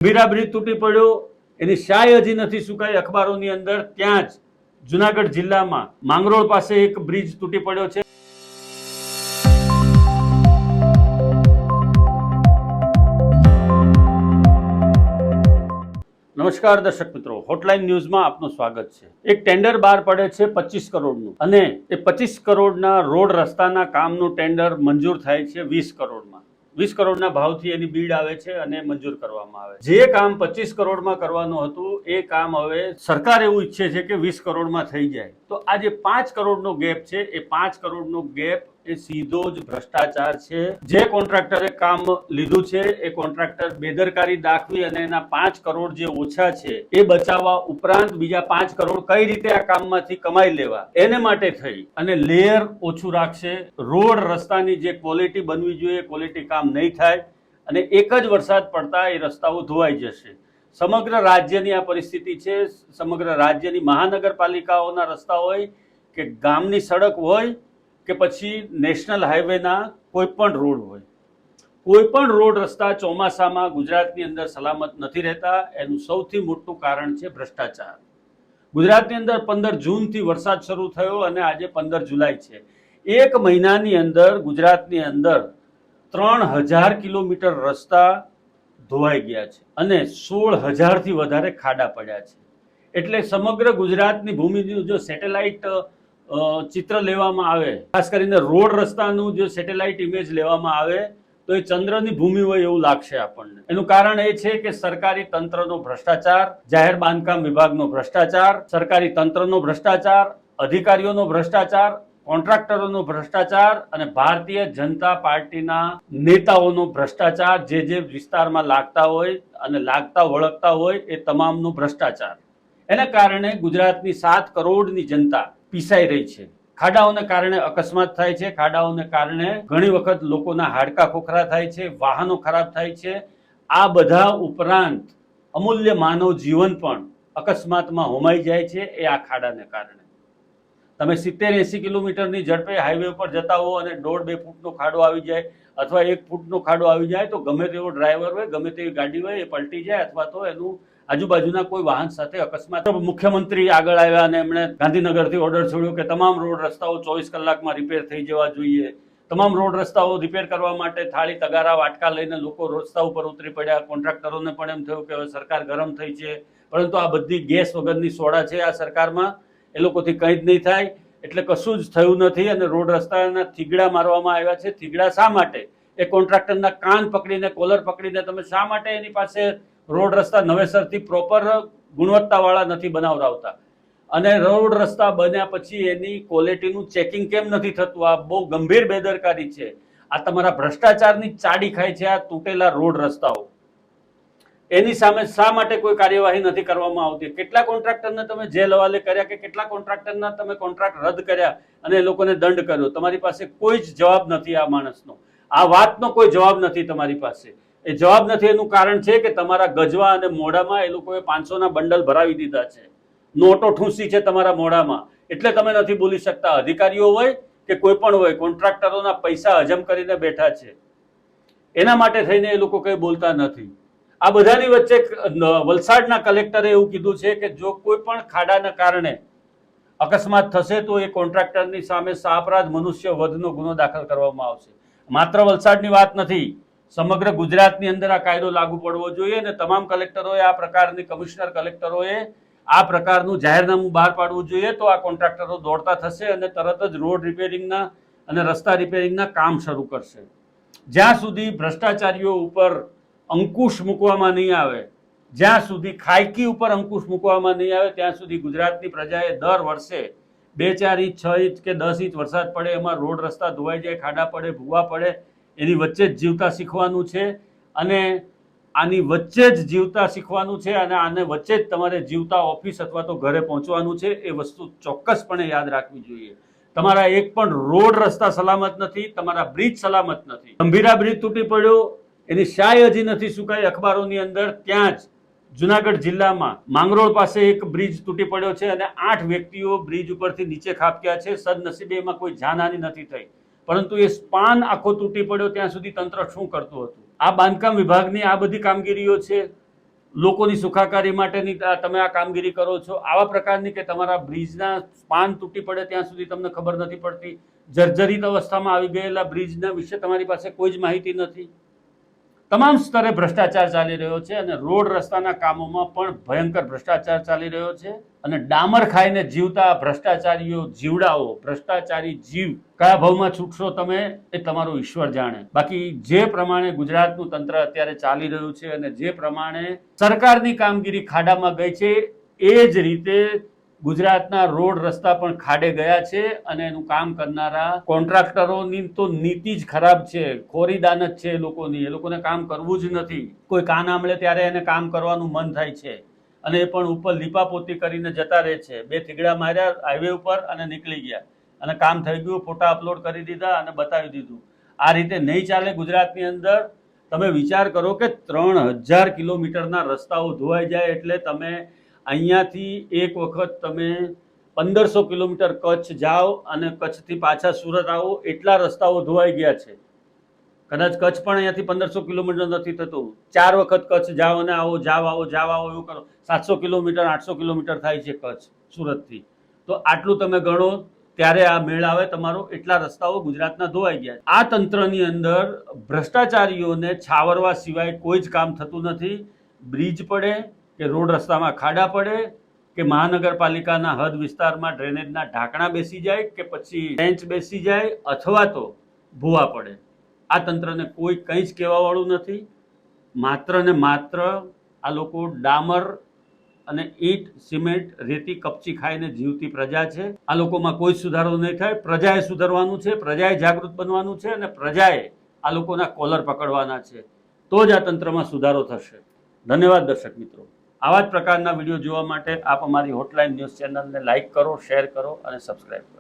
Gambhira bridge તૂટી પડ્યો, એની શાય હજી નથી સુકાઈ અખબારોની અંદર. ત્યાં જ જુનાગઢ જિલ્લામાં માંગરોળ પાસે એક બ્રિજ તૂટી પડ્યો છે. નમસ્કાર દર્શક મિત્રો, હોટલાઇન ન્યૂઝમાં આપનું સ્વાગત છે. એક ટેન્ડર બહાર પડે છે 25 કરોડનું, અને એ 25 કરોડના રોડ રસ્તાના કામનું ટેન્ડર મંજૂર થાય છે 20 કરોડમાં. 20 કરોડના ભાવથી એની બીડ આવે છે અને મંજૂર કરવામાં આવે છે. જે કામ 25 કરોડમાં કરવાનું હતું એ કામ હવે સરકાર એવું ઈચ્છે છે કે 20 કરોડમાં થઈ જાય. તો આ જે 5 કરોડનો ગેપ છે, એ 5 કરોડનો ગેપ એ સીધો જ ભ્રષ્ટાચાર છે. જે કોન્ટ્રાક્ટરે કામ લીધું છે એ કોન્ટ્રાક્ટર બેદરકારી દાખવી અને એના 5 કરોડ જે ઓછા છે એ બચાવવા ઉપરાંત બીજા 5 કરોડ કઈ રીતે આ કામમાંથી કમાઈ લેવા એને માટે થઈ અને લેયર ઓછું રાખશે. રોડ રસ્તાની જે ક્વોલિટી બનવી જોઈએ ક્વોલિટી કામ નહીં થાય અને એક જ વરસાદ પડતા એ રસ્તાઓ ધોવાઈ જશે. સમગ્ર રાજ્યની આ પરિસ્થિતિ છે. સમગ્ર રાજ્યની મહાનગરપાલિકાઓના રસ્તા હોય કે ગામની સડક હોય કે પછી નેશનલ હાઈવેના કોઈ પણ રોડ હોય, કોઈ પણ રોડ રસ્તા ચોમાસામાં ગુજરાતની અંદર સલામત નથી રહેતા. એનું સૌથી મોટું કારણ છે ભ્રષ્ટાચાર. ગુજરાતની અંદર 15 જૂનથી વરસાદ શરૂ થયો અને આજે 15 જુલાઈ છે. એક મહિનાની અંદર ગુજરાતની અંદર 3000 કિલોમીટર રસ્તા ધોવાઈ ગયા છે અને 16,000થી વધારે ખાડા પડ્યા છે. એટલે સમગ્ર ગુજરાતની ભૂમિનું જો સેટેલાઇટ ચિત્ર લેવામાં આવે, ખાસ કરીને રોડ રસ્તાનું જો સેટેલાઇટ ઇમેજ લેવામાં આવે તો એ ચંદ્રની ભૂમિ હોય એવું લાગશે આપણને. એનું કારણ એ છે કે સરકારી તંત્રનો ભ્રષ્ટાચાર, જાહેર બાંધકામ વિભાગનો ભ્રષ્ટાચાર, સરકારી તંત્રનો ભ્રષ્ટાચાર, અધિકારીઓનો ભ્રષ્ટાચાર, કોન્ટ્રાક્ટરોનો ભ્રષ્ટાચાર અને ભારતીય જનતા પાર્ટીના નેતાઓનો ભ્રષ્ટાચાર. જે વિસ્તારમાં લાગતા હોય અને લાગતા વળગતા હોય એ તમામનો ભ્રષ્ટાચાર. એના કારણે ગુજરાતની 7 કરોડની જનતા પીસાઈ રહી છે. ખાડાઓને કારણે અકસ્માત થાય છે, ખાડાઓને કારણે ઘણી વખત લોકોના હાડકા ખોખરા થાય છે, વાહનો ખરાબ થાય છે. આ બધા ઉપરાંત અમૂલ્ય માનવ જીવન પણ અકસ્માતમાં હોમાઈ જાય છે એ આ ખાડાને કારણે. તમે 70-80 કિલોમીટરની ઝડપે હાઈવે ઉપર જતા હો અને 1.5-2 ફૂટનો ખાડો આવી જાય અથવા 1 ફૂટનો ખાડો આવી જાય તો ગમે તેવો ડ્રાઈવર હોય, ગમે તેવી ગાડી હોય, એ પલટી જાય અથવા તો એનું આજુબાજુના કોઈ વાહન સાથે અકસ્માત. મુખ્યમંત્રી આગળ આવ્યા અને એમણે ગાંધીનગરથી ઓર્ડર છોડ્યો કે તમામ રોડ રસ્તાઓ 24 કલાકમાં રિપેર થઈ જવા જોઈએ. તમામ રોડ રસ્તાઓ રિપેર કરવા માટે થાળી તગારા વાટકા લઈને લોકો રસ્તા ઉપર ઉતરી પડ્યા. કોન્ટ્રાક્ટરોને પણ એમ થયું કે હવે સરકાર ગરમ થઈ છે, પરંતુ આ બધી ગેસ વગરની સોડા છે આ સરકારમાં, એ લોકોથી કંઈ જ નહીં થાય. એટલે કશું જ થયું નથી અને રોડ રસ્તાના થીગડા મારવામાં આવ્યા છે. થીગડા શા માટે? એ કોન્ટ્રાક્ટરના કાન પકડીને, કોલર પકડીને તમે શા માટે એની પાસે રોડ રસ્તા નવેસરથી પ્રોપર ગુણવત્તાવાળા નથી બનાવડાવતા? અને રોડ રસ્તા બન્યા પછી એની ક્વોલિટીનું ચેકિંગ કેમ નથી થતું? આ બહુ ગંભીર બેદરકારી છે. આ તમારા ભ્રષ્ટાચારની ચાડી ખાય છે આ તૂટેલા રોડ રસ્તાઓ. એની સામે શા માટે કોઈ કાર્યવાહી નથી કરવામાં આવતી? કેટલા કોન્ટ્રાક્ટરને તમે જેલ હવાલે કર્યા કે કેટલા કોન્ટ્રાક્ટરના તમે કોન્ટ્રાક્ટ રદ કર્યા અને એ લોકોને દંડ કર્યો? તમારી પાસે કોઈ જ જવાબ નથી આ માણસનો. આ વાતનો કોઈ જવાબ નથી તમારી પાસે. એ જવાબ નથી એનું કારણ છે કે તમારા ગજવા અને મોઢામાં એ લોકોએ 500ના બંડલ ભરાવી દીધા છે, નોટો ઠૂંસી છે તમારા મોઢામાં, એટલે તમે નથી બોલી શકતા. અધિકારીઓ હોય કે કોઈ પણ હોય, કોન્ટ્રાક્ટરોના પૈસા હજમ કરીને બેઠા છે, એના માટે થઈને એ લોકો કંઈ બોલતા નથી. આ બધાની વચ્ચે વલસાડના કલેક્ટરે એવું કીધું છે કે જો કોઈ પણ ખાડાના કારણે અકસ્માત થશે તો એ કોન્ટ્રાક્ટરની સામે સાપરાધ મનુષ્ય વધનો ગુનો દાખલ કરવામાં આવશે. માત્ર વલસાડની વાત નથી, સમગ્ર ગુજરાતની અંદર આ કાયદો લાગુ પડવો જોઈએ અને તમામ કલેક્ટરોએ આ પ્રકારની, કમિશનર કલેક્ટરોએ આ પ્રકારનું જાહેરનામું બહાર પાડવું જોઈએ. તો આ કોન્ટ્રાક્ટરો દોડતા થશે અને તરત જ રોડ રિપેરિંગના અને રસ્તા રિપેરિંગના કામ શરૂ કરશે. જ્યાં સુધી ભ્રષ્ટાચારીઓ ઉપર અંકુશ મૂકવામાં નહીં આવે, જ્યાં સુધી ખાયકી ઉપર અંકુશ મૂકવામાં નહીં આવે, ત્યાં સુધી ગુજરાતની પ્રજાએ દર વર્ષે 2-4 ઇંચ, 6 ઇંચ કે 10 ઇંચ વરસાદ પડે એમાં રોડ રસ્તા ધોવાઈ જાય, ખાડા પડે, ભૂવા પડે, એની વચ્ચે જ જીવતા શીખવાનું છે. અને આની વચ્ચે જ જીવતા શીખવાનું છે અને આને વચ્ચે જ તમારે જીવતા ઓફિસ અથવા તો ઘરે પહોંચવાનું છે. એ વસ્તુ ચોક્કસપણે યાદ રાખવી જોઈએ. તમારા એક પણ રોડ રસ્તા સલામત નથી, તમારા બ્રિજ સલામત નથી. ગંભીરા બ્રિજ તૂટી પડ્યો, એની શાય હજી નથી સુકાઈ અખબારોની અંદર. ત્યાં જ જુનાગઢ જિલ્લામાં માંગરોળ પાસે એક બ્રિજ તૂટી પડ્યો છે અને 8 વ્યક્તિઓ બ્રિજ ઉપરથી નીચે ખાબક્યા છે. સદનસીબે એમાં કોઈ જાનહાનિ નથી થઈ, પરંતુ એ સ્પાન આખો તૂટી પડ્યો ત્યાં સુધી તંત્ર શું કરતું હતું? આ બાંધકામ વિભાગની આ બધી કામગીરીઓ છે. લોકોની સુખાકારી માટેની તમે આ કામગીરી કરો છો, આવા પ્રકારની કે તમારા બ્રિજના સ્પાન તૂટી પડે ત્યાં સુધી તમને ખબર નથી પડતી, જર્જરિત અવસ્થામાં આવી ગયેલા બ્રિજના વિશે તમારી પાસે કોઈ જ માહિતી નથી. તમામ સ્તરે ભ્રષ્ટાચાર ચાલી રહ્યો છે અને રોડ રસ્તાના કામોમાં પણ ભયંકર ભ્રષ્ટાચાર ચાલી રહ્યો છે. અને ડામર ખાઈને જીવતા ભ્રષ્ટાચારીઓ, જીવડાઓ, ભ્રષ્ટાચારી જીવ કયા ભાવમાં છૂટશો તમે એ તમારો ઈશ્વર જાણે. બાકી જે પ્રમાણે ગુજરાતનું તંત્ર અત્યારે ચાલી રહ્યું છે અને જે પ્રમાણે સરકારની કામગીરી ખાડામાં ગઈ છે એ જ રીતે ગુજરાતના રોડ રસ્તા પણ ખાડે ગયા છે અને એનું કામ કરનારા કોન્ટ્રાક્ટરોની તો નીતિ જ ખરાબ છે, ખોરીદાન જ છે લોકોની. એ લોકોને કામ કરવું જ નથી. કોઈ કાન આંબળે ત્યારે એને કામ કરવાનું મન થાય છે અને એ પણ ઉપર લીપાપોતી કરીને જતા રહે છે. 2 થીગડા માર્યા હાઈવે ઉપર અને નીકળી ગયા અને કામ થઈ ગયું, ફોટા અપલોડ કરી દીધા અને બતાવી દીધું. આ રીતે નહીં ચાલે ગુજરાતની અંદર. તમે વિચાર કરો કે 3000 કિલોમીટરના રસ્તાઓ ધોવાઈ જાય એટલે તમે અહીંયાથી એક વખત તમે 1500 કિલોમીટર કચ્છ જાઓ અને કચ્છથી પાછા સુરત આવો એટલા રસ્તાઓ ધોવાઈ ગયા છે. કદાચ કચ્છ પણ અહીંયાથી 1500 કિલોમીટર નથી થતું. 4 વખત કચ્છ જાઓ અને આવો, જાવ આવો એવું કરો. 700 કિલોમીટર 800 કિલોમીટર થાય છે કચ્છ સુરતથી. તો આટલું તમે ગણો ત્યારે આ મેળ આવે તમારો. એટલા રસ્તાઓ ગુજરાતના ધોવાઈ ગયા. આ તંત્રની અંદર ભ્રષ્ટાચારીઓને છાવરવા સિવાય કોઈ જ કામ થતું નથી. બ્રિજ પડે કે રોડ રસ્તામાં ખાડા પડે કે મહાનગરપાલિકાના હદ વિસ્તારમાં ડ્રેનેજના ઢાંકણા બેસી જાય કે પછી બેન્ચ બેસી જાય અથવા તો ભૂવા પડે, આ તંત્રને કોઈ કંઈ જ કહેવાવાળું નથી. માત્ર ને માત્ર આ લોકો ડામર અને ઈંટ, સિમેન્ટ, રેતી, કપચી ખાઈને જીવતી પ્રજા છે. આ લોકોમાં કોઈ સુધારો નહીં થાય. પ્રજાએ સુધરવાનું છે, પ્રજાએ જાગૃત બનવાનું છે અને પ્રજાએ આ લોકોના કોલર પકડવાના છે. તો જ આ તંત્રમાં સુધારો થશે. ધન્યવાદ દર્શક મિત્રો. આવા જ પ્રકારના વિડીયો જોવા માટે આપ અમારી હોટલાઇન ન્યૂઝ ચેનલને લાઇક કરો, શેર કરો અને સબસ્ક્રાઇબ કરો.